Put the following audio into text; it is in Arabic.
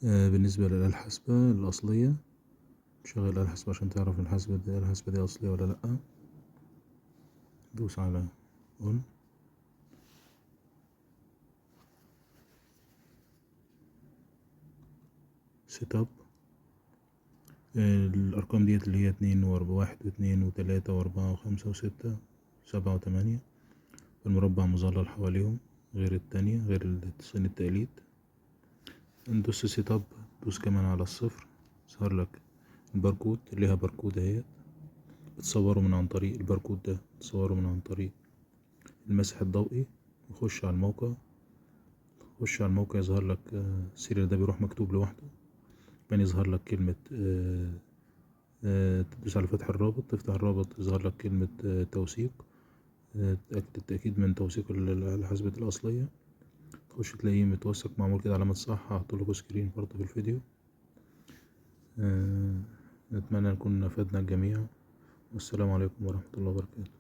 بالنسبة للآلة الحاسبة الأصلية، شغل الآلة الحاسبة عشان تعرف الآلة الحاسبة دي أصلية ولا لأ. دوس على on. سيت اب. الأرقام ديت اللي هي 2 و1 و2 و3 و4 و5 و6 و7 و8، المربع مظلل حواليهم غير التانية، غير صين التقليد. ندوس سيت اب، دوس كمان على الصفر، ظهر لك الباركود، ليها باركود اهيت، بتصوره من عن طريق الباركود ده، بتصوره من عن طريق المسح الضوئي. خش على الموقع يظهر لك السيريال ده بيروح مكتوب لوحده، بعدين يظهر لك كلمة تدوس على فتح الرابط، تفتح الرابط يظهر لك كلمة توثيق، تأكد التأكيد من توثيق الحاسبة الأصلية. تخش تلاقيه متوثق معمول كده علامة صح، هحطلكوا سكرين برضه في الفيديو. نتمنى نكون أفدنا الجميع، والسلام عليكم ورحمة الله وبركاته.